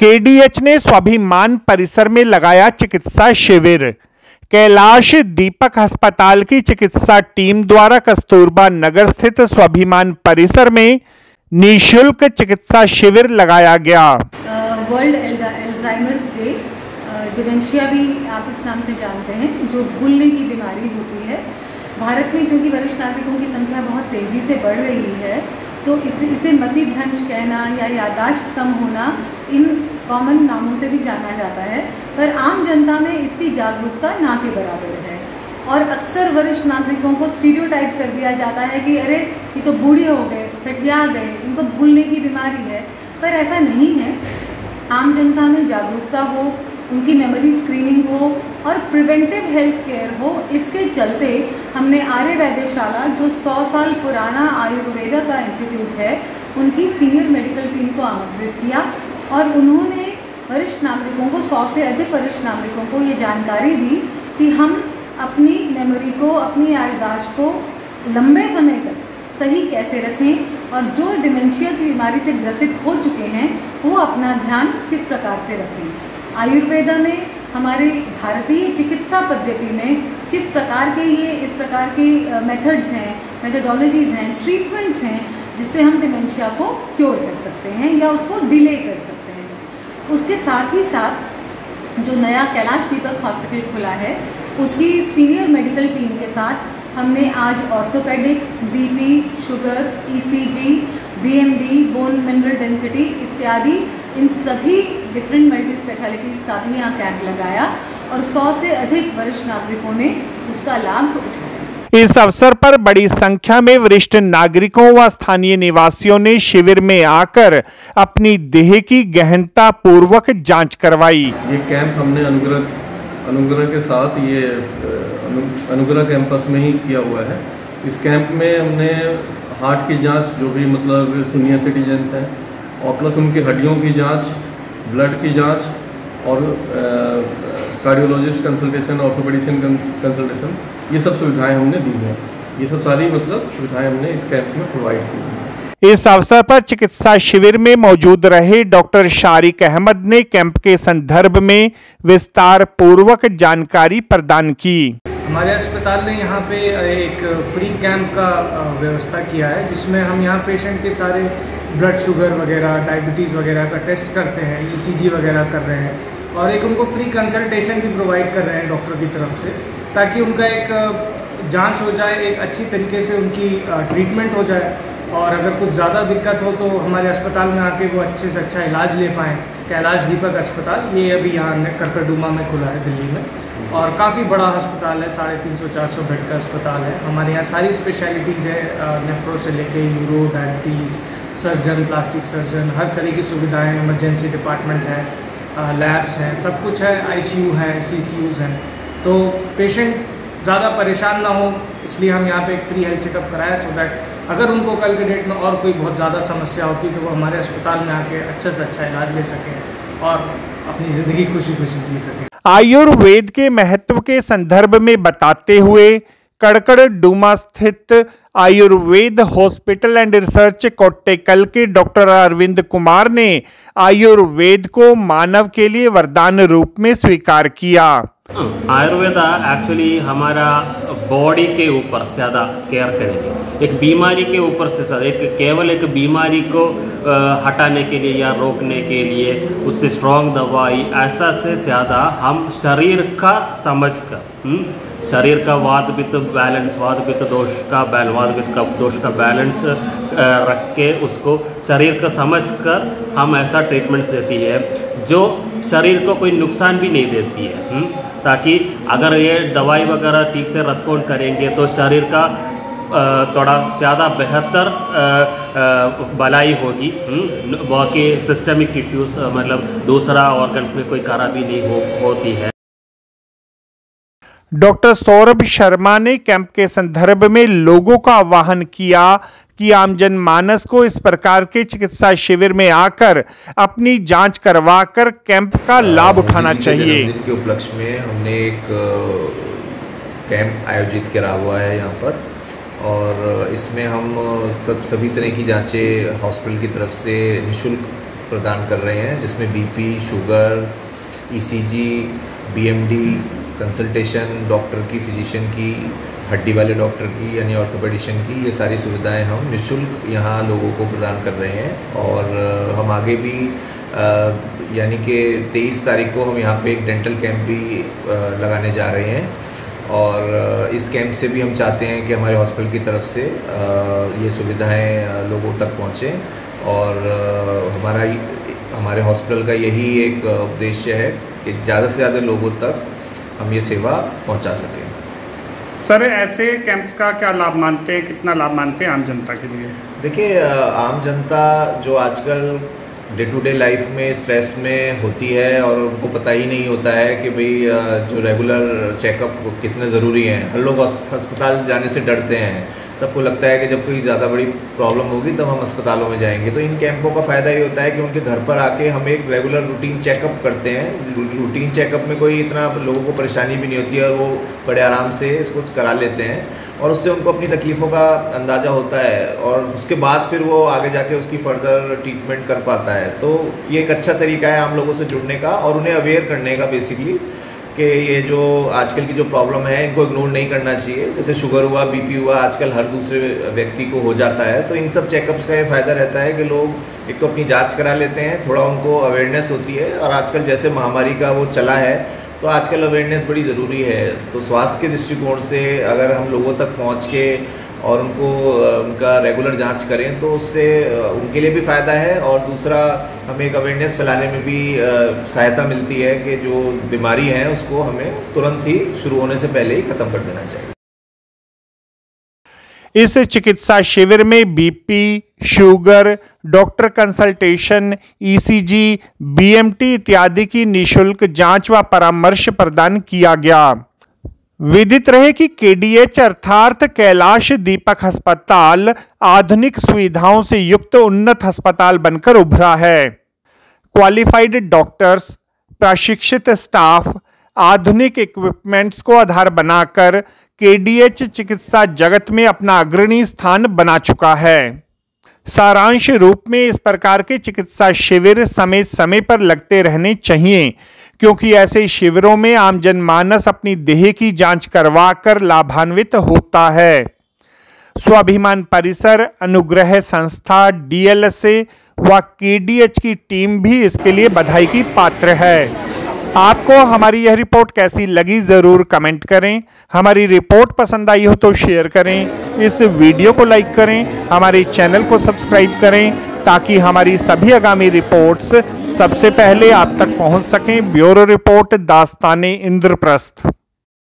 KDH ने स्वाभिमान परिसर में लगाया चिकित्सा शिविर। कैलाश दीपक अस्पताल की चिकित्सा टीम द्वारा कस्तूरबा नगर स्थित स्वाभिमान परिसर में निःशुल्क चिकित्सा शिविर लगाया गया। वर्ल्ड अल्जाइमर्स डे, डिमेंशिया भी आप इस नाम से जानते हैं, जो भूलने की बीमारी होती है भारत में, क्योंकि वरिष्ठ नागरिकों की संख्या बहुत तेज़ी से बढ़ रही है, तो इसे मतिभ्रंश कहना या याददाश्त कम होना इन कॉमन नामों से भी जाना जाता है, पर आम जनता में इसकी जागरूकता ना के बराबर है। और अक्सर वरिष्ठ नागरिकों को स्टीरियोटाइप कर दिया जाता है कि अरे ये तो बूढ़े हो गए, सठिया गए, इनको भूलने की बीमारी है, पर ऐसा नहीं है। आम जनता में जागरूकता हो, उनकी मेमोरी स्क्रीनिंग हो और प्रिवेंटिव हेल्थ केयर हो, इसके चलते हमने आर्य वैद्यशाला, जो 100 साल पुराना आयुर्वेदा का इंस्टीट्यूट है, उनकी सीनियर मेडिकल टीम को आमंत्रित किया और उन्होंने वरिष्ठ नागरिकों को, 100 से अधिक वरिष्ठ नागरिकों को ये जानकारी दी कि हम अपनी मेमोरी को, अपनी याददाश्त को लंबे समय तक सही कैसे रखें और जो डिमेंशिया की बीमारी से ग्रसित हो चुके हैं वो अपना ध्यान किस प्रकार से रखें। आयुर्वेदा में, हमारे भारतीय चिकित्सा पद्धति में किस प्रकार के इस प्रकार के मेथड्स हैं, मेथडोलॉजीज़ हैं, ट्रीटमेंट्स हैं, जिससे हम डिमेंशिया को क्योर कर सकते हैं या उसको डिले कर सकते हैं। उसके साथ ही साथ जो नया कैलाश दीपक हॉस्पिटल खुला है, उसकी सीनियर मेडिकल टीम के साथ हमने आज orthopaedic, BP, sugar, ECG, BMD, bone mineral density इत्यादि इन सभी डिफरेंट मल्टी स्पेशलिटीज़ का भी यहाँ कैंप लगाया और 100 से अधिक वरिष्ठ नागरिकों ने उसका लाभ उठाया। इस अवसर पर बड़ी संख्या में वरिष्ठ नागरिकों व स्थानीय निवासियों ने शिविर में आकर अपनी देह की गहनता पूर्वक जांच करवाई। ये कैंप हमने अनुग्रह के साथ ये अनुग्रह कैंपस में ही किया हुआ है। इस कैंप में हमने हार्ट की जांच, जो भी मतलब सीनियर सिटीजन्स हैं, और प्लस उनकी हड्डियों की जांच, ब्लड की जांच और कार्डियोलॉजिस्ट कंसल्टेशन, ऑर्थोपेडिशियन कंसल्टेशन, ये सब सुविधाएं हमने दी हैं। ये सब सारी मतलब सुविधाएं हमने इस कैंप में प्रोवाइड की हैं। इस अवसर पर चिकित्सा शिविर में मौजूद रहे डॉक्टर शारिक अहमद ने कैंप के संदर्भ में विस्तार पूर्वक जानकारी प्रदान की। हमारे अस्पताल ने यहाँ पे एक फ्री कैंप का व्यवस्था किया है, जिसमें हम यहाँ पेशेंट के सारे ब्लड शुगर वगैरह, डायबिटीज़ वगैरह का टेस्ट करते हैं, ईसीजी वगैरह कर रहे हैं और एक उनको फ्री कंसल्टेशन भी प्रोवाइड कर रहे हैं डॉक्टर की तरफ से, ताकि उनका एक जांच हो जाए, एक अच्छी तरीके से उनकी ट्रीटमेंट हो जाए और अगर कुछ ज़्यादा दिक्कत हो तो हमारे अस्पताल में आके वो अच्छे से अच्छा इलाज ले पाएँ। कैलाश दीपक अस्पताल ये अभी यहाँ करकरडुमा में खुला है, दिल्ली में, और काफ़ी बड़ा अस्पताल है, 350-400 बेड का अस्पताल है। हमारे यहाँ सारी स्पेशलिटीज़ है, नेफ्रो से लेके uro, diabetes, surgeon, plastic surgeon, हर तरह की सुविधाएं, इमरजेंसी डिपार्टमेंट है, लैब्स हैं, सब कुछ है, आईसीयू है, सीसीयूज हैं। तो पेशेंट ज़्यादा परेशान ना हो, इसलिए हम यहाँ पे एक फ्री हेल्थ चेकअप कराया, सो दैट अगर उनको कल के डेट में और कोई बहुत ज़्यादा समस्या होती तो वो हमारे अस्पताल में आके अच्छे से अच्छा इलाज ले सकें और अपनी ज़िंदगी खुशी खुशी जी सकें। आयुर्वेद के महत्व के संदर्भ में बताते हुए कड़कड़डुमा स्थित आयुर्वेद हॉस्पिटल एंड रिसर्च कोट्टेकल के डॉक्टर अरविंद कुमार ने आयुर्वेद को मानव के लिए वरदान रूप में स्वीकार किया। आयुर्वेदा एक्चुअली हमारा बॉडी के ऊपर ज़्यादा केयर करेंगे, एक बीमारी के ऊपर से केवल एक बीमारी को हटाने के लिए या रोकने के लिए उससे स्ट्रॉन्ग दवाई ऐसा से ज़्यादा हम शरीर का समझ कर, शरीर का वात पित्त बैलेंस, वात पित्त दोष का बैलेंस रख के उसको शरीर का समझ कर हम ऐसा ट्रीटमेंट्स देती है जो शरीर को कोई नुकसान भी नहीं देती है, ताकि अगर ये दवाई वगैरह ठीक से रिस्पॉन्ड करेंगे तो शरीर का थोड़ा ज़्यादा बेहतर भलाई होगी। बाकी सिस्टमिक टिश्यूज़ मतलब दूसरा ऑर्गन्स में कोई खराबी नहीं होती है। डॉक्टर सौरभ शर्मा ने कैंप के संदर्भ में लोगों का आह्वान किया कि आमजन मानस को इस प्रकार के चिकित्सा शिविर में आकर अपनी जांच करवाकर कैंप का लाभ उठाना चाहिए। दिन के उपलक्ष्य में हमने एक कैंप आयोजित करा हुआ है यहाँ पर, और इसमें हम सभी तरह की जांचें हॉस्पिटल की तरफ से निःशुल्क प्रदान कर रहे हैं, जिसमें BP, sugar, ECG, BMD, consultation doctor की, फिजिशियन की, हड्डी वाले डॉक्टर की यानी ऑर्थोपेडिशियन की, ये सारी सुविधाएं हम निःशुल्क यहाँ लोगों को प्रदान कर रहे हैं। और हम आगे भी यानी कि 23 तारीख को हम यहाँ पे एक डेंटल कैंप भी लगाने जा रहे हैं, और इस कैंप से भी हम चाहते हैं कि हमारे हॉस्पिटल की तरफ से ये सुविधाएं लोगों तक पहुँचें। और हमारे हॉस्पिटल का यही एक उद्देश्य है कि ज़्यादा से ज़्यादा लोगों तक हम ये सेवा पहुंचा सकें। सर, ऐसे कैंप्स का क्या लाभ मानते हैं, कितना लाभ मानते हैं आम जनता के लिए? देखिए, आम जनता जो आजकल डे टू डे लाइफ में स्ट्रेस में होती है और उनको पता ही नहीं होता है कि भाई जो रेगुलर चेकअप कितने ज़रूरी हैं। हर लोग अस्पताल जाने से डरते हैं, सबको लगता है कि जब कोई ज़्यादा बड़ी प्रॉब्लम होगी तब हम अस्पतालों में जाएंगे। तो इन कैंपों का फ़ायदा ये होता है कि उनके घर पर आके हम एक रेगुलर रूटीन चेकअप करते हैं। रूटीन चेकअप में कोई इतना लोगों को परेशानी भी नहीं होती है और वो बड़े आराम से इसको करा लेते हैं, और उससे उनको अपनी तकलीफ़ों का अंदाज़ा होता है, और उसके बाद फिर वो आगे जाके उसकी फर्दर ट्रीटमेंट कर पाता है। तो ये एक अच्छा तरीका है आम लोगों से जुड़ने का और उन्हें अवेयर करने का, बेसिकली कि ये जो आजकल की जो प्रॉब्लम है इनको इग्नोर नहीं करना चाहिए। जैसे शुगर हुआ, बीपी हुआ, आजकल हर दूसरे व्यक्ति को हो जाता है। तो इन सब चेकअप्स का ये फ़ायदा रहता है कि लोग एक तो अपनी जांच करा लेते हैं, थोड़ा उनको अवेयरनेस होती है, और आजकल जैसे महामारी का वो चला है तो आजकल अवेयरनेस बड़ी ज़रूरी है। तो स्वास्थ्य के दृष्टिकोण से अगर हम लोगों तक पहुँच के और उनको उनका रेगुलर जांच करें तो उससे उनके लिए भी फ़ायदा है, और दूसरा हमें एक अवेयरनेस फैलाने में भी सहायता मिलती है कि जो बीमारी है उसको हमें तुरंत ही शुरू होने से पहले ही ख़त्म कर देना चाहिए। इस चिकित्सा शिविर में BP, sugar, doctor consultation, ECG, BMT इत्यादि की निःशुल्क जांच व परामर्श प्रदान किया गया। विदित रहे कि केडीएच अर्थात कैलाश दीपक अस्पताल आधुनिक सुविधाओं से युक्त उन्नत अस्पताल बनकर उभरा है। क्वालिफाइड डॉक्टर्स, प्रशिक्षित स्टाफ, आधुनिक इक्विपमेंट्स को आधार बनाकर केडीएच चिकित्सा जगत में अपना अग्रणी स्थान बना चुका है। सारांश रूप में इस प्रकार के चिकित्सा शिविर समय समय पर लगते रहने चाहिए, क्योंकि ऐसे शिविरों में आम जनमानस अपनी देह की जांच करवाकर लाभान्वित होता है। स्वाभिमान परिसर, अनुग्रह संस्था, डीएलएसए व केडीएच की टीम भी इसके लिए बधाई की पात्र है। आपको हमारी यह रिपोर्ट कैसी लगी जरूर कमेंट करें। हमारी रिपोर्ट पसंद आई हो तो शेयर करें, इस वीडियो को लाइक करें, हमारे चैनल को सब्सक्राइब करें ताकि हमारी सभी आगामी रिपोर्ट्स सबसे पहले आप तक पहुंच सकें। ब्यूरो रिपोर्ट, दास्ताने इंद्रप्रस्थ।